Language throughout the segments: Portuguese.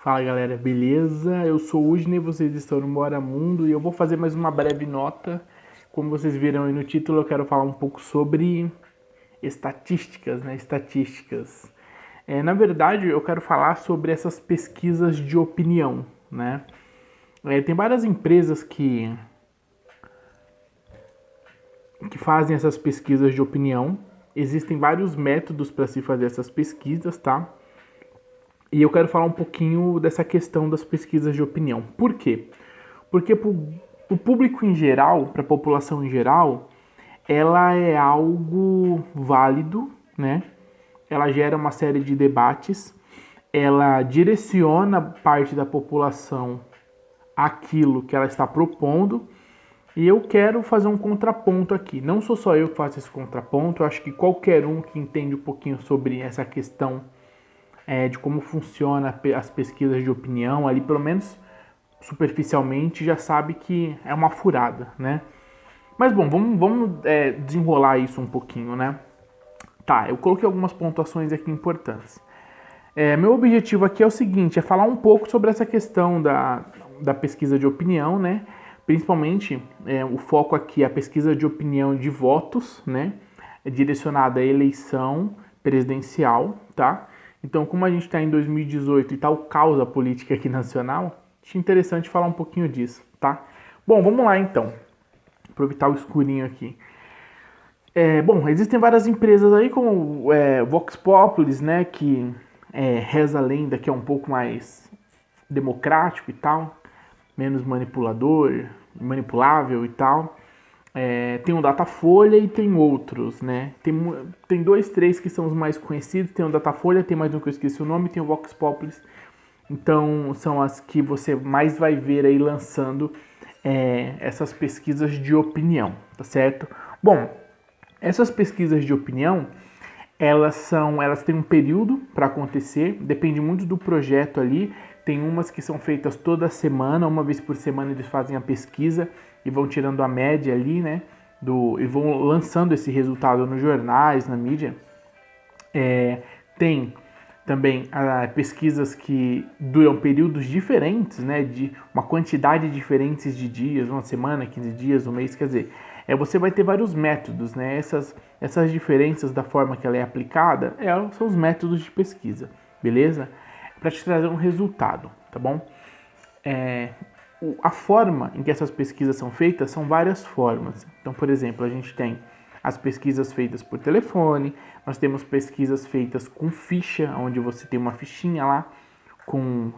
Fala galera, beleza? Eu sou o Udney, vocês estão no Bora Mundo e eu vou fazer mais uma breve nota. Como vocês viram aí no título, eu quero falar um pouco sobre estatísticas, né? Estatísticas. Na verdade, eu quero falar sobre essas pesquisas de opinião, né? Tem várias empresas que fazem essas pesquisas de opinião. Existem vários métodos para se fazer essas pesquisas, tá? E eu quero falar um pouquinho dessa questão das pesquisas de opinião. Por quê? Porque para o público em geral, para a população em geral, ela é algo válido, né? Ela gera uma série de debates, ela direciona parte da população àquilo que ela está propondo. E eu quero fazer um contraponto aqui. Não sou só eu que faço esse contraponto, eu acho que qualquer um que entende um pouquinho sobre essa questão de como funciona as pesquisas de opinião, ali pelo menos superficialmente já sabe que é uma furada, né? Mas bom, vamos desenrolar isso um pouquinho, né? Tá, eu coloquei algumas pontuações aqui importantes. Meu objetivo aqui é o seguinte, é falar um pouco sobre essa questão da pesquisa de opinião, né? Principalmente, o foco aqui é a pesquisa de opinião de votos, né? É direcionada à eleição presidencial, tá? Então, como a gente está em 2018 e tal caos a política aqui nacional, acho interessante falar um pouquinho disso, tá? Bom, vamos lá então. Aproveitar o escurinho aqui. Bom, existem várias empresas aí como Vox Populis, né, que reza a lenda que é um pouco mais democrático e tal, menos manipulador, manipulável e tal. Tem o Datafolha e tem outros, né? Tem dois, três que são os mais conhecidos. Tem o Datafolha, tem mais um que eu esqueci o nome, tem o Vox Populis. Então são as que você mais vai ver aí lançando essas pesquisas de opinião, tá certo? Bom, essas pesquisas de opinião elas têm um período para acontecer, depende muito do projeto ali. Tem umas que são feitas toda semana, uma vez por semana eles fazem a pesquisa e vão tirando a média ali, né? E vão lançando esse resultado nos jornais, na mídia. Tem também pesquisas que duram períodos diferentes, né? De uma quantidade diferente de dias, uma semana, 15 dias, um mês, quer dizer. Você vai ter vários métodos, né? Essas diferenças da forma que ela é aplicada são os métodos de pesquisa, beleza? Para te trazer um resultado, tá bom? A forma em que essas pesquisas são feitas são várias formas. Então, por exemplo, a gente tem as pesquisas feitas por telefone, nós temos pesquisas feitas com ficha, onde você tem uma fichinha lá,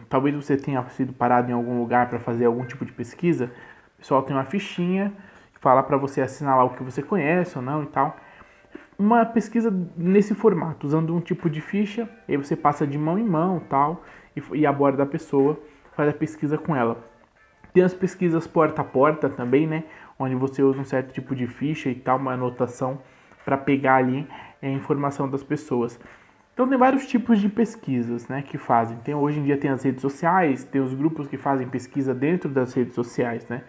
talvez você tenha sido parado em algum lugar para fazer algum tipo de pesquisa, o pessoal tem uma fichinha que fala para você assinar lá o que você conhece ou não e tal. Uma pesquisa nesse formato, usando um tipo de ficha, aí você passa de mão em mão tal, e aborda a pessoa, faz a pesquisa com ela. Tem as pesquisas porta a porta também, né? Onde você usa um certo tipo de ficha e tal, uma anotação para pegar ali a informação das pessoas. Então tem vários tipos de pesquisas, né, que fazem. Hoje em dia tem as redes sociais, tem os grupos que fazem pesquisa dentro das redes sociais, né?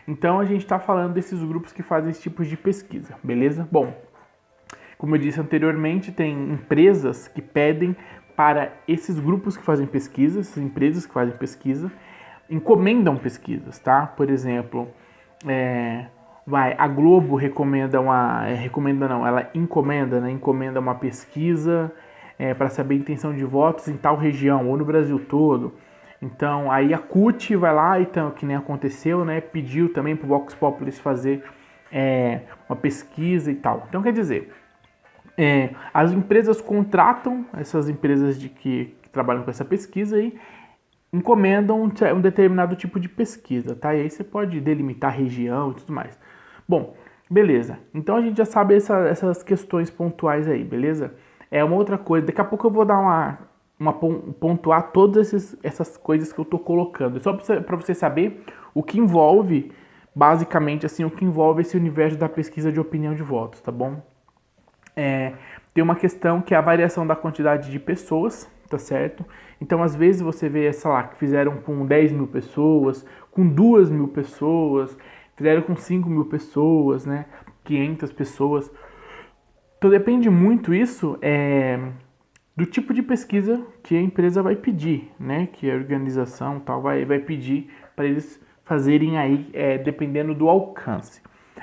Então a gente está falando desses grupos que fazem esse tipo de pesquisa, beleza? Bom, como eu disse anteriormente, tem empresas que pedem para esses grupos que fazem pesquisa, essas empresas que fazem pesquisa, encomendam pesquisas, tá? Por exemplo, a Globo ela encomenda, né? Encomenda uma pesquisa para saber a intenção de votos em tal região ou no Brasil todo. Então, aí a CUT vai lá, então, que nem aconteceu, né? Pediu também para o Vox Populi fazer uma pesquisa e tal. Então, quer dizer, as empresas contratam essas empresas que trabalham com essa pesquisa e encomendam um determinado tipo de pesquisa, tá? E aí você pode delimitar região e tudo mais. Bom, beleza. Então a gente já sabe essas questões pontuais aí, beleza? Uma outra coisa, daqui a pouco eu vou dar pontuar todas essas coisas que eu tô colocando. Só para você saber o que envolve, basicamente assim, o que envolve esse universo da pesquisa de opinião de votos, tá bom? Tem uma questão que é a variação da quantidade de pessoas, tá certo? Então, às vezes você vê, sei lá, que fizeram com 10 mil pessoas, com 2 mil pessoas, fizeram com 5 mil pessoas, né? 500 pessoas. Então, depende muito isso do tipo de pesquisa que a empresa vai pedir, né? Que a organização tal vai pedir para eles fazerem aí, dependendo do alcance.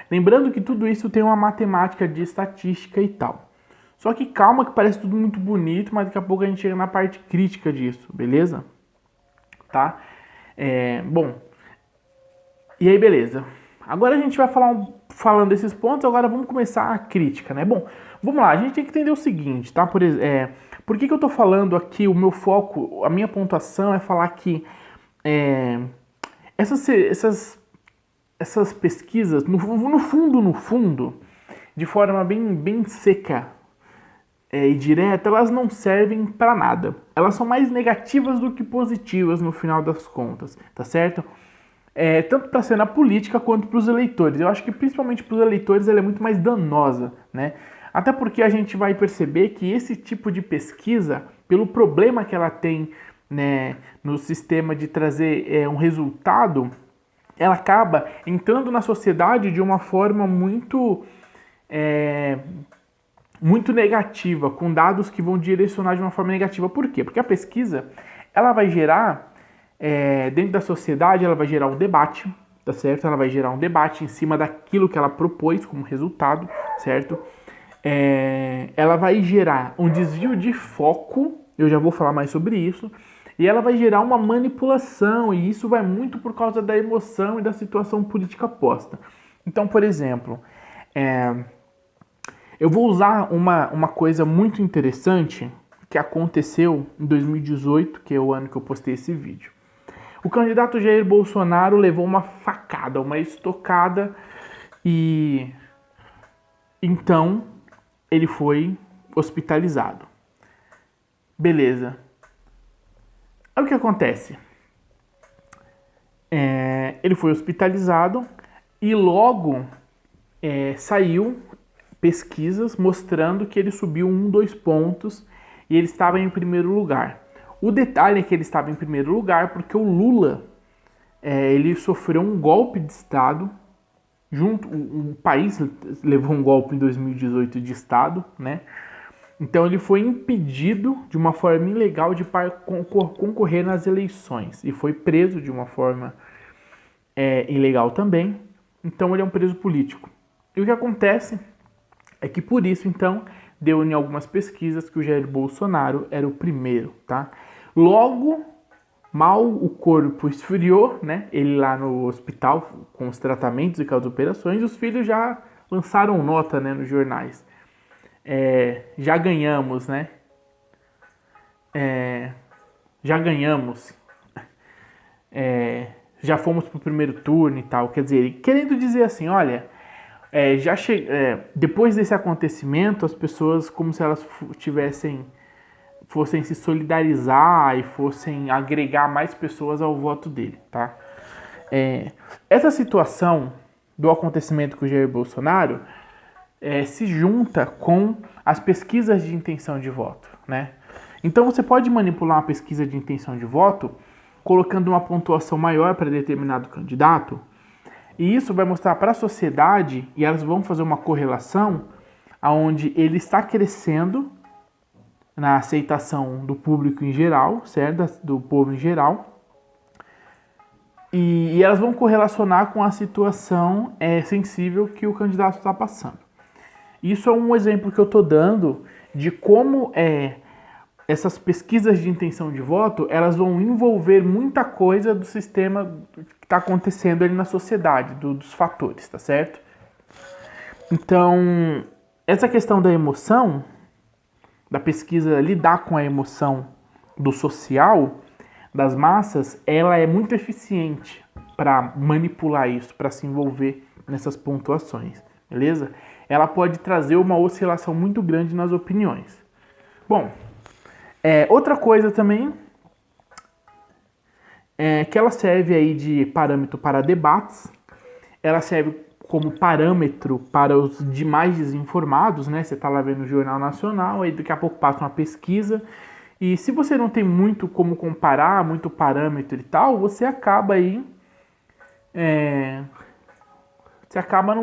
Lembrando que tudo isso tem uma matemática de estatística e tal. Só que calma que parece tudo muito bonito, mas daqui a pouco a gente chega na parte crítica disso, beleza? Tá? Bom, e aí beleza. Agora a gente vai falando desses pontos, agora vamos começar a crítica, né? Bom, vamos lá, a gente tem que entender o seguinte, tá? Por que eu tô falando aqui, o meu foco, a minha pontuação é falar que essas pesquisas, no fundo, de forma bem seca e direta, elas não servem para nada. Elas são mais negativas do que positivas no final das contas, tá certo? Tanto para a cena política quanto para os eleitores. Eu acho que principalmente para os eleitores ela é muito mais danosa, né? Até porque a gente vai perceber que esse tipo de pesquisa, pelo problema que ela tem, né, no sistema de trazer um resultado, ela acaba entrando na sociedade de uma forma muito negativa, com dados que vão direcionar de uma forma negativa. Por quê? Porque a pesquisa ela vai gerar, dentro da sociedade, ela vai gerar um debate, tá certo? Ela vai gerar um debate em cima daquilo que ela propôs como resultado, certo? Ela vai gerar um desvio de foco, eu já vou falar mais sobre isso, e ela vai gerar uma manipulação, e isso vai muito por causa da emoção e da situação política posta. Então, por exemplo, eu vou usar uma coisa muito interessante que aconteceu em 2018, que é o ano que eu postei esse vídeo. O candidato Jair Bolsonaro levou uma facada, uma estocada, e então ele foi hospitalizado. Beleza. Aí o que acontece? Ele foi hospitalizado e logo saiu pesquisas mostrando que ele subiu 2 pontos e ele estava em primeiro lugar. O detalhe é que ele estava em primeiro lugar porque o Lula ele sofreu um golpe de Estado. O país levou um golpe em 2018 de Estado, né? Então ele foi impedido de uma forma ilegal de concorrer nas eleições e foi preso de uma forma ilegal também. Então ele é um preso político. E o que acontece é que por isso, então, deu em algumas pesquisas que o Jair Bolsonaro era o primeiro, tá? Logo, mal o corpo esfriou, né? Ele lá no hospital com os tratamentos e com as operações, os filhos já lançaram nota, né, nos jornais. Já ganhamos, né? Já ganhamos. Já fomos pro primeiro turno e tal. Quer dizer, querendo dizer assim, olha, depois desse acontecimento, as pessoas como se elas fossem se solidarizar e fossem agregar mais pessoas ao voto dele, tá? Essa situação do acontecimento com o Jair Bolsonaro se junta com as pesquisas de intenção de voto, né? Então você pode manipular uma pesquisa de intenção de voto colocando uma pontuação maior para determinado candidato, e isso vai mostrar para a sociedade, e elas vão fazer uma correlação aonde ele está crescendo na aceitação do público em geral, certo? Do povo em geral. E elas vão correlacionar com a situação sensível que o candidato está passando. Isso é um exemplo que eu estou dando de como essas pesquisas de intenção de voto, elas vão envolver muita coisa do sistema que está acontecendo ali na sociedade, dos fatores, tá certo? Então, essa questão da emoção, da pesquisa lidar com a emoção do social, das massas, ela é muito eficiente para manipular isso, para se envolver nessas pontuações, beleza? Ela pode trazer uma oscilação muito grande nas opiniões. Bom, outra coisa também é que ela serve aí de parâmetro para debates, ela serve como parâmetro para os demais desinformados, né? Você está lá vendo o Jornal Nacional, aí daqui a pouco passa uma pesquisa, e se você não tem muito como comparar, muito parâmetro e tal, você acaba aí... você acaba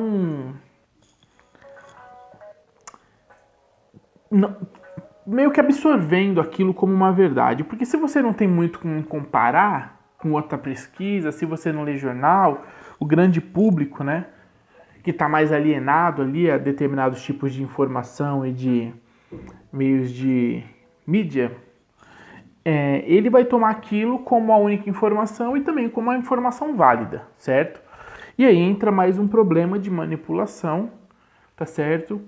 meio que absorvendo aquilo como uma verdade. Porque se você não tem muito como comparar com outra pesquisa, se você não lê jornal, o grande público, né, que está mais alienado ali a determinados tipos de informação e de meios de mídia, ele vai tomar aquilo como a única informação e também como uma informação válida, certo? E aí entra mais um problema de manipulação, tá certo?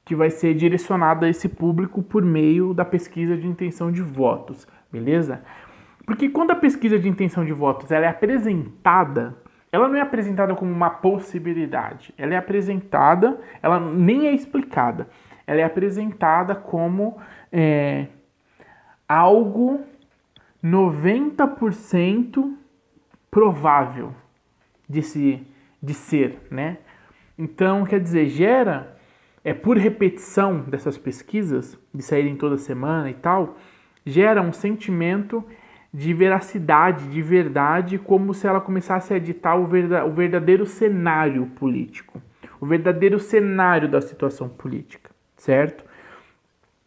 Que vai ser direcionado a esse público por meio da pesquisa de intenção de votos, beleza? Porque quando a pesquisa de intenção de votos ela é apresentada, ela não é apresentada como uma possibilidade, ela é apresentada, ela nem é explicada, ela é apresentada como algo 90% provável de ser, né? Então, quer dizer, gera, por repetição dessas pesquisas, de saírem toda semana e tal, gera um sentimento de veracidade, de verdade, como se ela começasse a ditar o verdadeiro cenário político, o verdadeiro cenário da situação política, certo?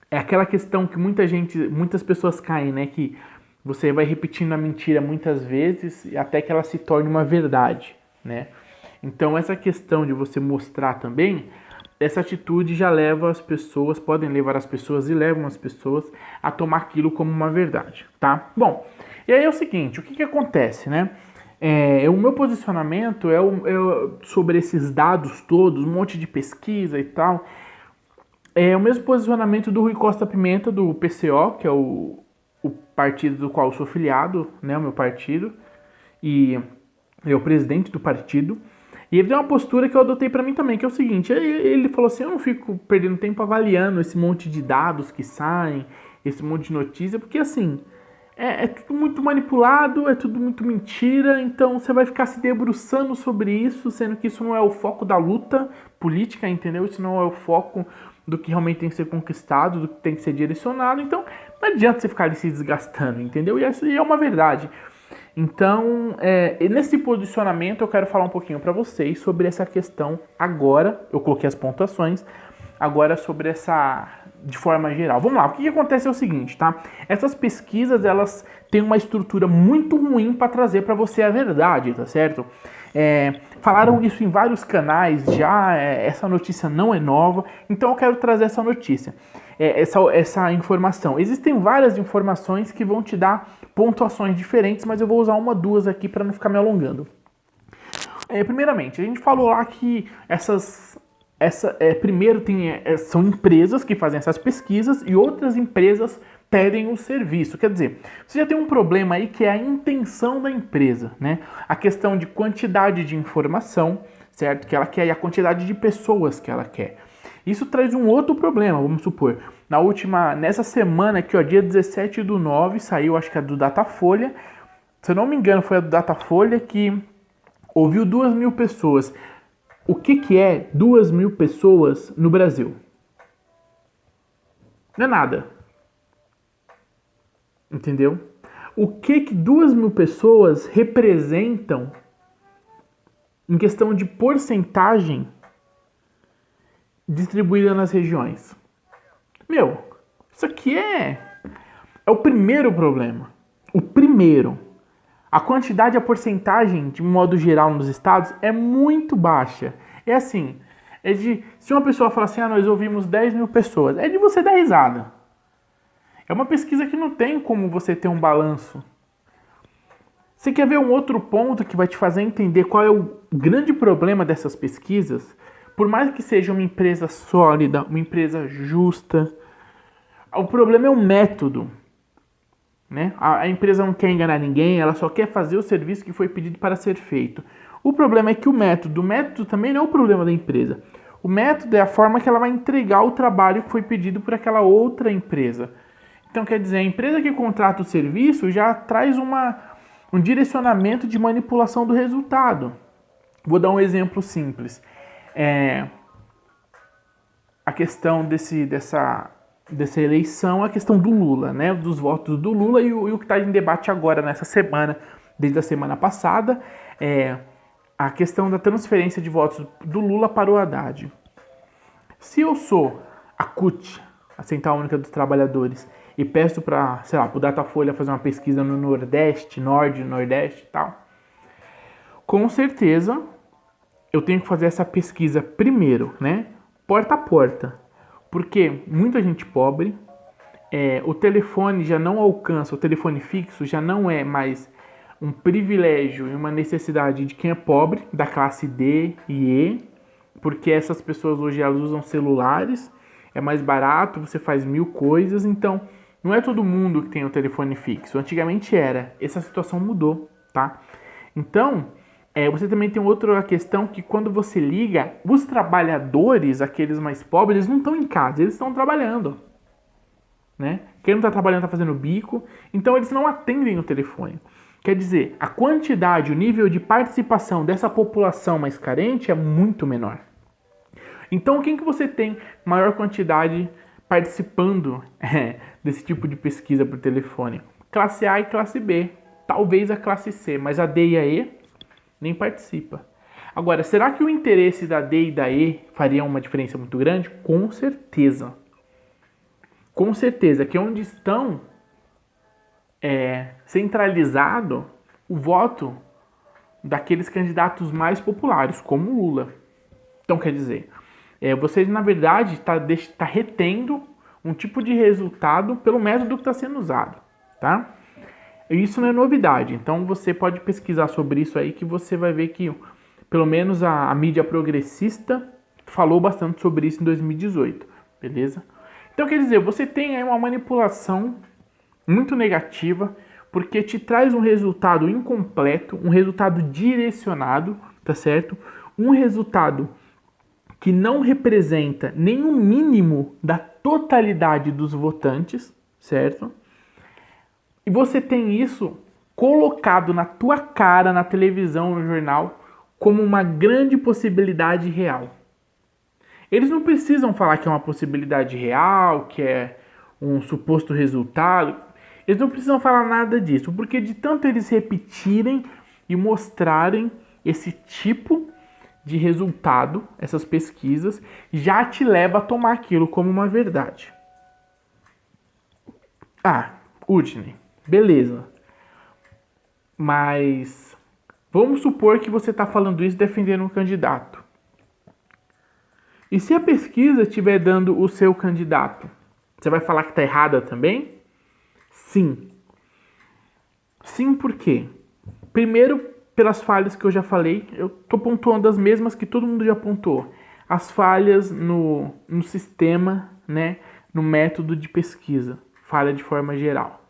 É aquela questão que muitas pessoas caem, né? Que você vai repetindo a mentira muitas vezes até que ela se torne uma verdade, né? Então essa questão de você mostrar também, essa atitude já leva as pessoas, podem levar as pessoas e levam as pessoas a tomar aquilo como uma verdade, tá? Bom, e aí é o seguinte, o que acontece, né? O meu posicionamento sobre esses dados todos, um monte de pesquisa e tal, é o mesmo posicionamento do Rui Costa Pimenta, do PCO, que é o partido do qual eu sou filiado, né, o meu partido, e é o presidente do partido. E ele tem uma postura que eu adotei pra mim também, que é o seguinte, ele falou assim, eu não fico perdendo tempo avaliando esse monte de dados que saem, esse monte de notícia, porque assim, é tudo muito manipulado, é tudo muito mentira, então você vai ficar se debruçando sobre isso, sendo que isso não é o foco da luta política, entendeu? Isso não é o foco do que realmente tem que ser conquistado, do que tem que ser direcionado, então não adianta você ficar ali se desgastando, entendeu? E isso é uma verdade. Então, nesse posicionamento eu quero falar um pouquinho para vocês sobre essa questão agora, eu coloquei as pontuações, agora sobre essa, de forma geral. Vamos lá, o que acontece é o seguinte, tá? Essas pesquisas, elas têm uma estrutura muito ruim para trazer para você a verdade, tá certo? Falaram isso em vários canais já, essa notícia não é nova, então eu quero trazer essa notícia, essa informação. Existem várias informações que vão te dar pontuações diferentes, mas eu vou usar duas aqui para não ficar me alongando. Primeiramente, a gente falou lá que primeiro são empresas que fazem essas pesquisas e outras empresas pedem o serviço. Quer dizer, você já tem um problema aí que é a intenção da empresa, né? A questão de quantidade de informação, certo? Que ela quer e a quantidade de pessoas que ela quer. Isso traz um outro problema, vamos supor. Nessa semana aqui, ó, dia 17/9, saiu, acho que é do Datafolha. Se eu não me engano, foi a do Datafolha que ouviu 2.000 pessoas. O que é 2.000 pessoas no Brasil? Não é nada. Entendeu? O que 2.000 pessoas representam em questão de porcentagem distribuída nas regiões? Meu, isso aqui é o primeiro problema. O primeiro. A quantidade, a porcentagem, de modo geral, nos estados é muito baixa. É assim, se uma pessoa fala assim, nós ouvimos 10.000 pessoas, é de você dar risada. É uma pesquisa que não tem como você ter um balanço. Você quer ver um outro ponto que vai te fazer entender qual é o grande problema dessas pesquisas? Por mais que seja uma empresa sólida, uma empresa justa, o problema é o método. Né? A empresa não quer enganar ninguém, ela só quer fazer o serviço que foi pedido para ser feito. O problema é que o método também não é o problema da empresa. O método é a forma que ela vai entregar o trabalho que foi pedido por aquela outra empresa. Então, quer dizer, a empresa que contrata o serviço já traz um direcionamento de manipulação do resultado. Vou dar um exemplo simples. A questão dessa eleição, a questão do Lula, né? Dos votos do Lula e o que está em debate agora nessa semana, desde a semana passada, a questão da transferência de votos do Lula para o Haddad. Se eu sou a CUT, a Central Única dos Trabalhadores, e peço para, sei lá, pro Datafolha fazer uma pesquisa no Nordeste, Nordeste e tal, com certeza eu tenho que fazer essa pesquisa primeiro, né? Porta a porta. Porque muita gente pobre, o telefone já não alcança, o telefone fixo já não é mais um privilégio e uma necessidade de quem é pobre, da classe D e E, porque essas pessoas hoje elas usam celulares, é mais barato, você faz 1000 coisas, então não é todo mundo que tem o telefone fixo. Antigamente era, essa situação mudou, tá? Então, você também tem outra questão que quando você liga, os trabalhadores, aqueles mais pobres, eles não estão em casa, eles estão trabalhando, né? Quem não está trabalhando está fazendo bico, então eles não atendem o telefone. Quer dizer, a quantidade, o nível de participação dessa população mais carente é muito menor. Então, quem que você tem maior quantidade participando desse tipo de pesquisa por telefone? Classe A e classe B. Talvez a classe C, mas a D e a E nem participa. Agora, será que o interesse da D e da E faria uma diferença muito grande? Com certeza. Com certeza, que é onde estão centralizado o voto daqueles candidatos mais populares, como o Lula. Então, quer dizer, você, na verdade, está retendo um tipo de resultado pelo método que está sendo usado, tá? Isso não é novidade, então você pode pesquisar sobre isso aí que você vai ver que, pelo menos a mídia progressista falou bastante sobre isso em 2018, beleza? Então, quer dizer, você tem aí uma manipulação muito negativa, porque te traz um resultado incompleto, um resultado direcionado, tá certo? Um resultado que não representa nem o mínimo da totalidade dos votantes, certo? E você tem isso colocado na tua cara, na televisão, no jornal, como uma grande possibilidade real. Eles não precisam falar que é uma possibilidade real, que é um suposto resultado. Eles não precisam falar nada disso, porque de tanto eles repetirem e mostrarem esse tipo de resultado, essas pesquisas, já te leva a tomar aquilo como uma verdade. Udney, beleza. Mas vamos supor que você está falando isso defendendo um candidato. E se a pesquisa estiver dando o seu candidato, você vai falar que está errada também? Sim. Sim, por quê? Primeiro, pelas falhas que eu já falei, eu estou pontuando as mesmas que todo mundo já pontuou. As falhas no sistema, né, no método de pesquisa. Falha de forma geral.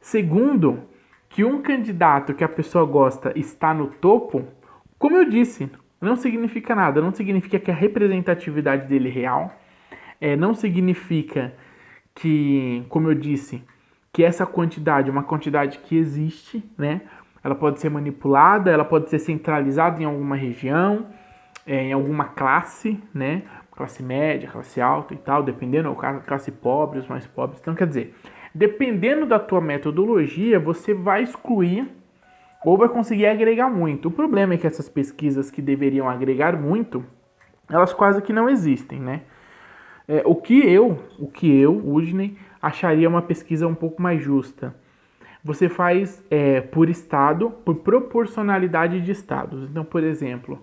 Segundo, que um candidato que a pessoa gosta está no topo, como eu disse, não significa nada. Não significa que a representatividade dele é real. Não significa que, como eu disse, que essa quantidade é uma quantidade que existe, né? Ela pode ser manipulada, ela pode ser centralizada em alguma região, em alguma classe, né? Classe média, classe alta e tal, dependendo, ou classe pobre, os mais pobres. Então, quer dizer, dependendo da tua metodologia, você vai excluir ou vai conseguir agregar muito. O problema é que essas pesquisas que deveriam agregar muito, elas quase que não existem, né? O que eu, Udney, acharia uma pesquisa um pouco mais justa. Você faz por estado, por proporcionalidade de estados. Então, por exemplo,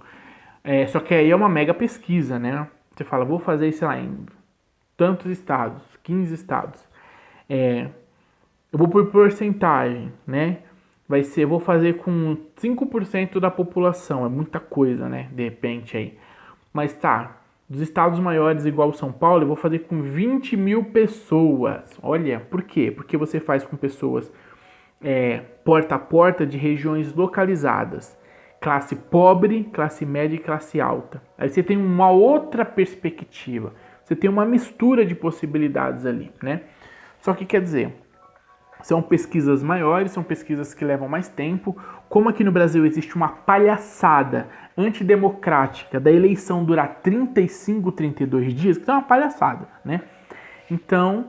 só que aí é uma mega pesquisa, né? Você fala, vou fazer, sei lá, em tantos estados, 15 estados. Eu vou por porcentagem, né? Eu vou fazer com 5% da população, é muita coisa, né? De repente aí. Mas tá, dos estados maiores igual São Paulo, eu vou fazer com 20 mil pessoas. Olha, por quê? Porque você faz com pessoas porta a porta de regiões localizadas. Classe pobre, classe média e classe alta. Aí você tem uma outra perspectiva. Você tem uma mistura de possibilidades ali, né? Só que quer dizer, são pesquisas maiores, são pesquisas que levam mais tempo. Como aqui no Brasil existe uma palhaçada antidemocrática da eleição durar 35, 32 dias, que é uma palhaçada, né? Então,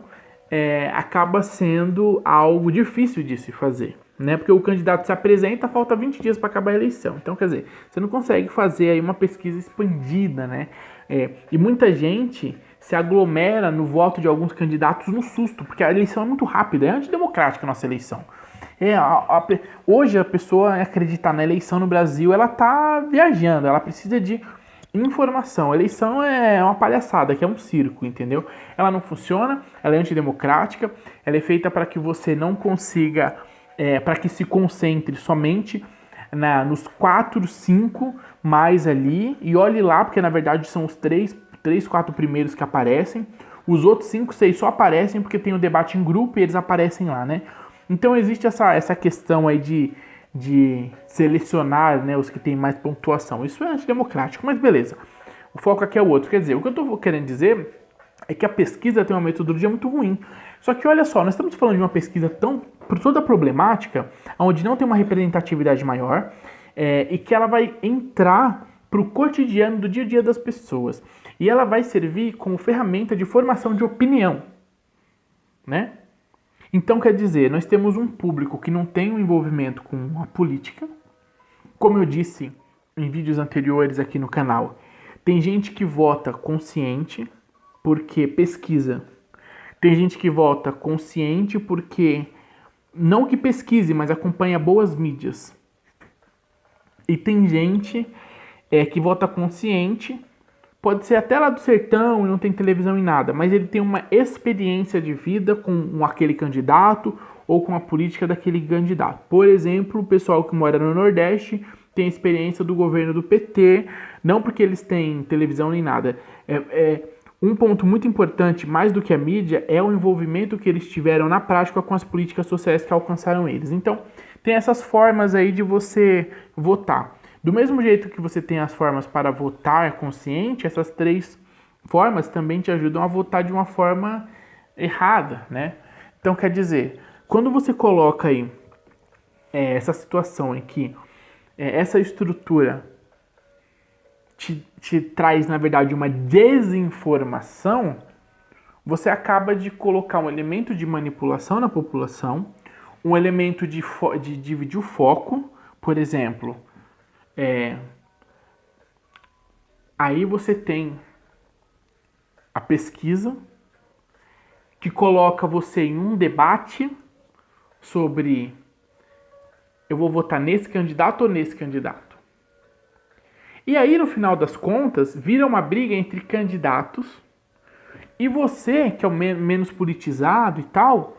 acaba sendo algo difícil de se fazer, né? Porque o candidato se apresenta, falta 20 dias para acabar a eleição. Então, quer dizer, você não consegue fazer aí uma pesquisa expandida, né? E muita gente se aglomera no voto de alguns candidatos no susto, porque a eleição é muito rápida, é antidemocrática a nossa eleição. Hoje a pessoa acreditar na eleição no Brasil, ela tá viajando, ela precisa de informação. A eleição é uma palhaçada, que é um circo, entendeu? Ela não funciona, ela é antidemocrática, ela é feita para que você não consiga, para que se concentre somente nos 4, 5 mais ali, e olhe lá, porque na verdade são os 3, 4 primeiros que aparecem. Os outros 5, 6 só aparecem porque tem o debate em grupo e eles aparecem lá, né? Então existe essa questão aí de selecionar, né, os que têm mais pontuação. Isso é antidemocrático, mas beleza. O foco aqui é o outro. Quer dizer, o que eu estou querendo dizer é que a pesquisa tem uma metodologia muito ruim. Só que olha só, nós estamos falando de uma pesquisa por toda problemática, onde não tem uma representatividade maior, e que ela vai entrar para o cotidiano do dia a dia das pessoas. E ela vai servir como ferramenta de formação de opinião, né? Então, quer dizer, nós temos um público que não tem um envolvimento com a política. Como eu disse em vídeos anteriores aqui no canal, tem gente que vota consciente porque pesquisa. Tem gente que vota consciente porque, não que pesquise, mas acompanha boas mídias. E tem gente que vota consciente, pode ser até lá do sertão e não tem televisão em nada, mas ele tem uma experiência de vida com aquele candidato ou com a política daquele candidato. Por exemplo, o pessoal que mora no Nordeste tem experiência do governo do PT, não porque eles têm televisão nem nada. Um ponto muito importante, mais do que a mídia, é o envolvimento que eles tiveram na prática com as políticas sociais que alcançaram eles. Então, tem essas formas aí de você votar. Do mesmo jeito que você tem as formas para votar consciente, essas 3 formas também te ajudam a votar de uma forma errada, né? Então, quer dizer, quando você coloca aí essa situação em que essa estrutura te traz, na verdade, uma desinformação, você acaba de colocar um elemento de manipulação na população, um elemento de dividir o foco, por exemplo. Aí você tem a pesquisa que coloca você em um debate sobre eu vou votar nesse candidato ou nesse candidato. E aí, no final das contas, vira uma briga entre candidatos e você, que é o menos politizado e tal,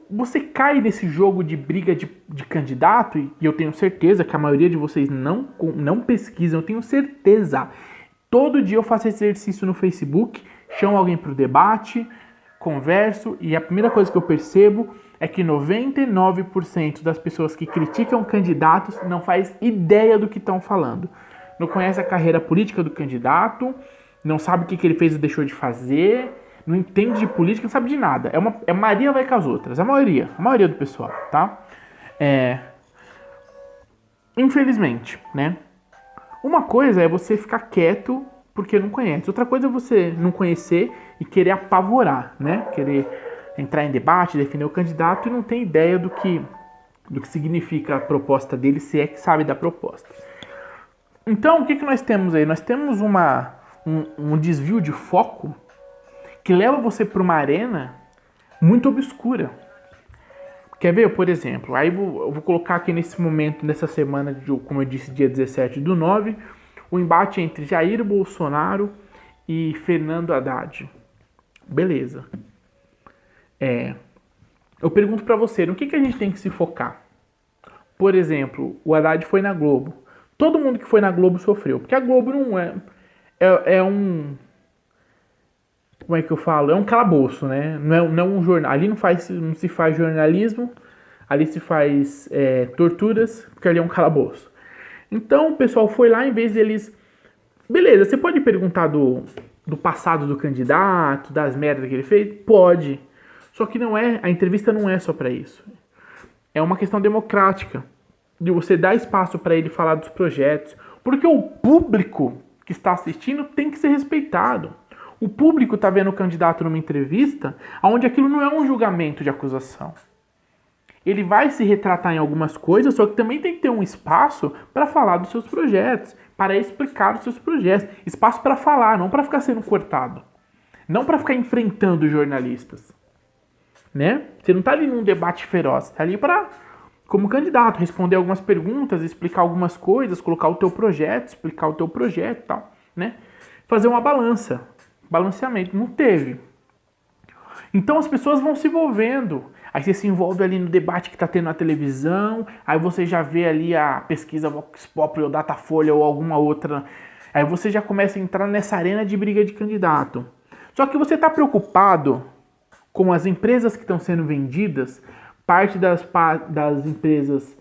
você cai nesse jogo de briga de candidato, e eu tenho certeza que a maioria de vocês não pesquisam, eu tenho certeza. Todo dia eu faço esse exercício no Facebook, chamo alguém para o debate, converso, e a primeira coisa que eu percebo é que 99% das pessoas que criticam candidatos não faz ideia do que estão falando. Não conhece a carreira política do candidato, não sabe o que ele fez ou deixou de fazer, não entende de política, não sabe de nada. Maria vai com as outras, a maioria do pessoal, tá? Infelizmente, né? Uma coisa é você ficar quieto porque não conhece. Outra coisa é você não conhecer e querer apavorar, né? Querer entrar em debate, defender o candidato e não ter ideia do que significa a proposta dele, se é que sabe da proposta. Então, o que nós temos aí? Nós temos um desvio de foco que leva você para uma arena muito obscura. Quer ver, por exemplo? Aí eu vou colocar aqui nesse momento, nessa semana, como eu disse, dia 17/9, o embate entre Jair Bolsonaro e Fernando Haddad. Beleza. Eu pergunto para você, no que a gente tem que se focar? Por exemplo, o Haddad foi na Globo. Todo mundo que foi na Globo sofreu, porque a Globo não é um... Como é que eu falo? É um calabouço, né? Não é um jornal. Ali não se faz jornalismo, ali se faz torturas, porque ali é um calabouço. Então o pessoal foi lá, em vez deles... Beleza, você pode perguntar do passado do candidato, das merdas que ele fez? Pode. Só que a entrevista não é só para isso. É uma questão democrática, de você dar espaço para ele falar dos projetos, porque o público que está assistindo tem que ser respeitado. O público está vendo o candidato numa entrevista onde aquilo não é um julgamento de acusação. ele vai se retratar em algumas coisas, só que também tem que ter um espaço para falar dos seus projetos, para explicar os seus projetos. Espaço para falar, não para ficar sendo cortado. Não para ficar enfrentando jornalistas. Né? Você não está ali num debate feroz, está ali para, como candidato, responder algumas perguntas, explicar algumas coisas, colocar o teu projeto, explicar o teu projeto e tal, né? Fazer uma balanceamento. Não teve. Então as pessoas vão se envolvendo. Aí você se envolve ali no debate que está tendo na televisão, aí você já vê ali a pesquisa Vox Populi ou Datafolha ou alguma outra. Aí você já começa a entrar nessa arena de briga de candidato. Só que você está preocupado com as empresas que estão sendo vendidas, parte das empresas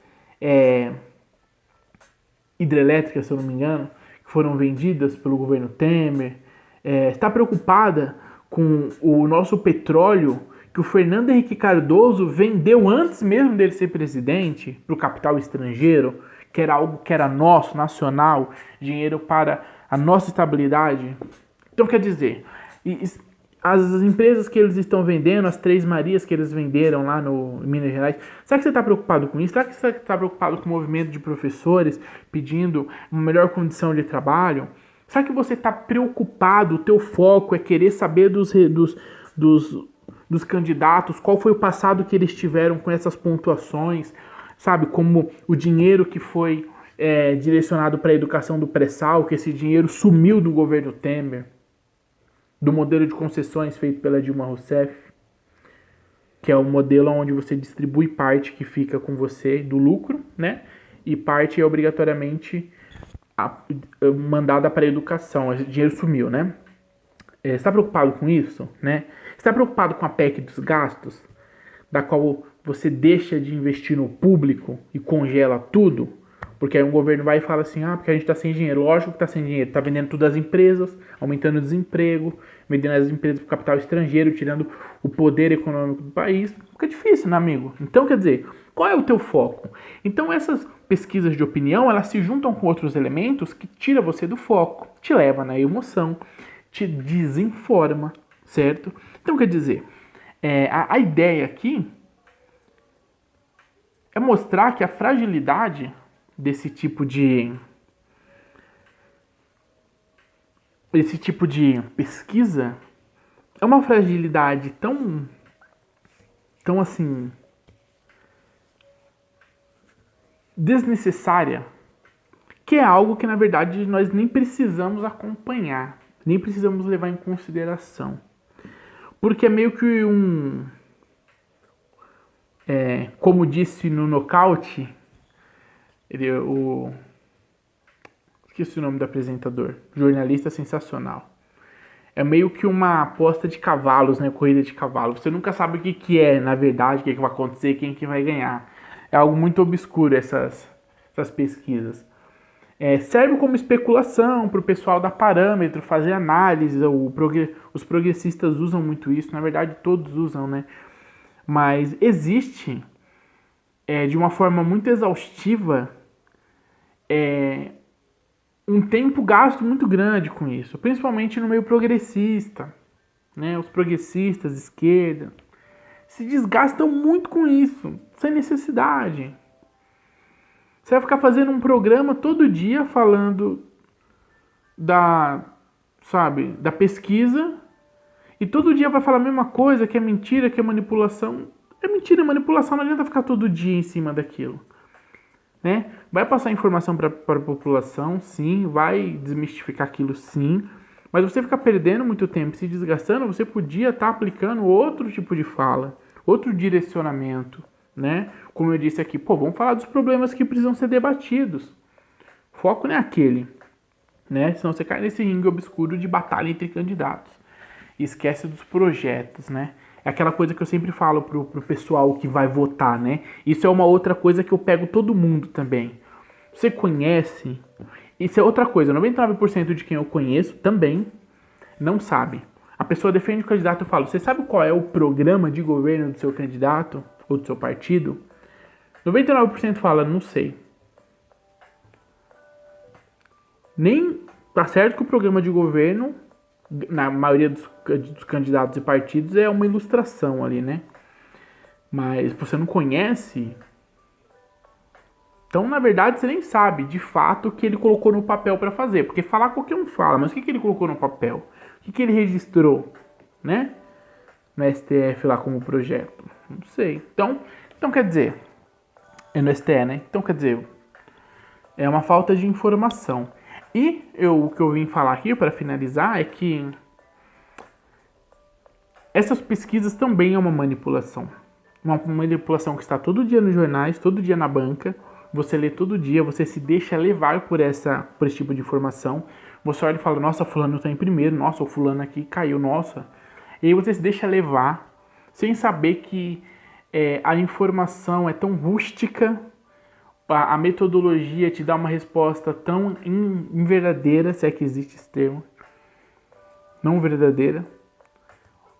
hidrelétricas, se eu não me engano, que foram vendidas pelo governo Temer, está preocupada com o nosso petróleo, que o Fernando Henrique Cardoso vendeu antes mesmo dele ser presidente, para o capital estrangeiro, que era algo que era nosso, nacional, dinheiro para a nossa estabilidade. Então, quer dizer, as empresas que eles estão vendendo, as Três Marias que eles venderam lá no Minas Gerais, será que você está preocupado com isso? Será que você está preocupado com o movimento de professores pedindo uma melhor condição de trabalho? Será que você está preocupado, o teu foco é querer saber dos candidatos, qual foi o passado que eles tiveram com essas pontuações, sabe? Como o dinheiro que foi direcionado para a educação do pré-sal, que esse dinheiro sumiu do governo Temer, do modelo de concessões feito pela Dilma Rousseff, que é o modelo onde você distribui parte que fica com você do lucro, né? E parte é obrigatoriamente mandada para a educação. O dinheiro sumiu, né? Você está preocupado com isso, né? Você está preocupado com a PEC dos gastos, da qual você deixa de investir no público e congela tudo? Porque aí um governo vai e fala assim, porque a gente está sem dinheiro. Lógico que está sem dinheiro, está vendendo tudo às empresas, aumentando o desemprego, vendendo as empresas para o capital estrangeiro, tirando o poder econômico do país. Fica difícil, né, amigo? Então, quer dizer, qual é o teu foco? Então, essas pesquisas de opinião, elas se juntam com outros elementos que tira você do foco, te leva na emoção, te desinforma, certo? Então, quer dizer, a ideia aqui é mostrar que a fragilidade desse tipo de pesquisa é uma fragilidade tão assim desnecessária, que é algo que na verdade nós nem precisamos acompanhar, nem precisamos levar em consideração, porque é meio que como disse no Nocaute, esqueci o nome do apresentador, jornalista sensacional. É meio que uma aposta de cavalos, né? Corrida de cavalos. Você nunca sabe o que é, na verdade, o que vai acontecer, quem que vai ganhar. É algo muito obscuro essas pesquisas. Serve como especulação para o pessoal dar parâmetro, fazer análise. Os progressistas usam muito isso, na verdade todos usam, né? Mas existe, de uma forma muito exaustiva, um tempo gasto muito grande com isso, principalmente no meio progressista, né? Os progressistas, esquerda, se desgastam muito com isso, sem necessidade. Você vai ficar fazendo um programa todo dia falando da pesquisa, e todo dia vai falar a mesma coisa, que é mentira, que é manipulação. É mentira, manipulação, não adianta ficar todo dia em cima daquilo. Né? Vai passar informação para a população, sim, vai desmistificar aquilo, sim, mas você ficar perdendo muito tempo, se desgastando, você podia estar aplicando outro tipo de fala, outro direcionamento, né? Como eu disse aqui, vamos falar dos problemas que precisam ser debatidos. Foco não é aquele, né? Senão você cai nesse ringue obscuro de batalha entre candidatos. E esquece dos projetos, né? É aquela coisa que eu sempre falo pro pessoal que vai votar, né? Isso é uma outra coisa que eu pego todo mundo também. Você conhece? Isso é outra coisa. 99% de quem eu conheço também não sabe. A pessoa defende o candidato e fala, você sabe qual é o programa de governo do seu candidato ou do seu partido? 99% fala, não sei. Nem tá certo que o programa de governo, na maioria dos candidatos e partidos, é uma ilustração ali, né? mas você não conhece, então na verdade você nem sabe de fato o que ele colocou no papel para fazer, porque falar qualquer um fala, mas o que ele colocou no papel? O que ele registrou, né? No STF lá como projeto? Não sei. Então quer dizer, é no STE, né? Então quer dizer, é uma falta de informação. E o que eu vim falar aqui para finalizar é que essas pesquisas também é uma manipulação. Uma manipulação que está todo dia nos jornais, todo dia na banca. Você lê todo dia, você se deixa levar por esse tipo de informação. Você olha e fala, nossa, fulano está em primeiro, nossa, o fulano aqui caiu, nossa. E aí você se deixa levar, sem saber que a informação é tão rústica, a metodologia te dá uma resposta tão inverdadeira, se é que existe esse termo, não verdadeira,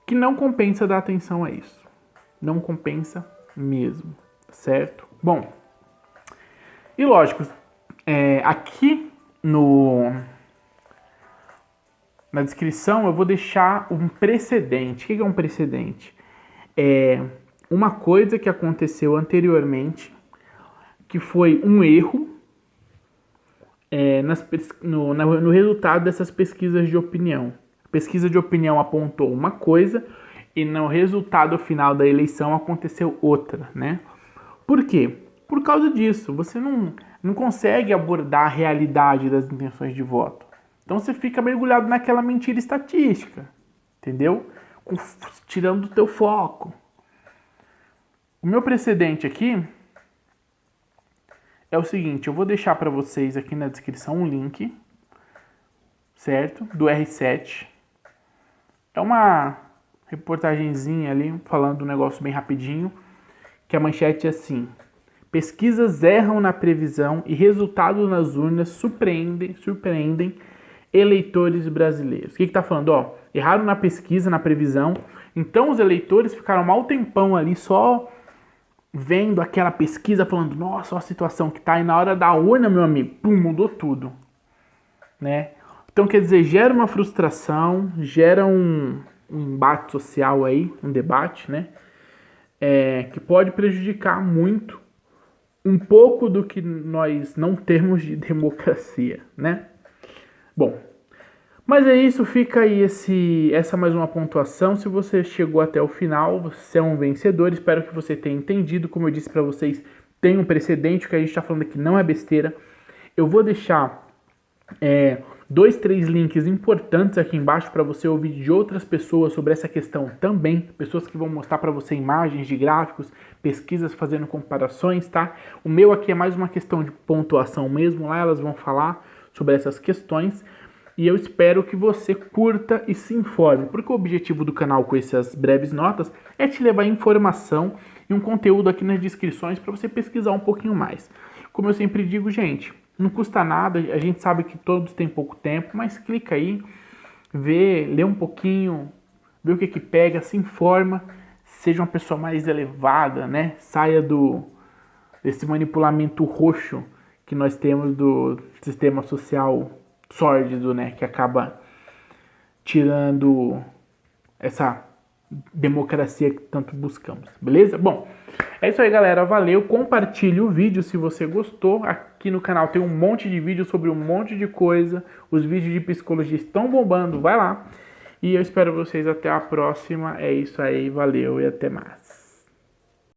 que não compensa dar atenção a isso. Não compensa mesmo, certo? Bom, e lógico, aqui na descrição eu vou deixar um precedente. O que é um precedente? É uma coisa que aconteceu anteriormente, que foi um erro no resultado dessas pesquisas de opinião. A pesquisa de opinião apontou uma coisa e no resultado final da eleição aconteceu outra, né? Por quê? Por causa disso, você não consegue abordar a realidade das intenções de voto. Então você fica mergulhado naquela mentira estatística, entendeu? Tirando do teu foco. O meu precedente aqui é o seguinte, eu vou deixar para vocês aqui na descrição um link, certo? Do R7. É uma reportagenzinha ali, falando um negócio bem rapidinho, que a manchete é assim: pesquisas erram na previsão e resultados nas urnas surpreendem eleitores brasileiros. O que tá falando? Ó, erraram na pesquisa, na previsão, então os eleitores ficaram mal tempão ali só vendo aquela pesquisa, falando, nossa, olha a situação que tá, e na hora da urna, meu amigo, pum, mudou tudo, né? Então, quer dizer, gera uma frustração, gera um embate social aí, um debate, né? Que pode prejudicar muito um pouco do que nós não temos de democracia, né? Bom, mas é isso, fica aí essa mais uma pontuação. Se você chegou até o final, você é um vencedor. Espero que você tenha entendido. Como eu disse para vocês, tem um precedente, o que a gente está falando aqui não é besteira. Eu vou deixar 2, 3 links importantes aqui embaixo para você ouvir de outras pessoas sobre essa questão também. Pessoas que vão mostrar para você imagens de gráficos, pesquisas fazendo comparações, tá? O meu aqui é mais uma questão de pontuação mesmo. Lá elas vão falar sobre essas questões. E eu espero que você curta e se informe, porque o objetivo do canal com essas breves notas é te levar informação e um conteúdo aqui nas descrições para você pesquisar um pouquinho mais. Como eu sempre digo, gente, não custa nada, a gente sabe que todos têm pouco tempo, mas clica aí, lê um pouquinho, vê o que pega, se informa, seja uma pessoa mais elevada, né? Saia desse manipulamento roxo que nós temos do sistema social sórdido, né, que acaba tirando essa democracia que tanto buscamos, beleza? Bom, é isso aí, galera, valeu, compartilhe o vídeo se você gostou. Aqui no canal tem um monte de vídeo sobre um monte de coisa, os vídeos de psicologia estão bombando, vai lá, e eu espero vocês até a próxima. É isso aí, valeu e até mais.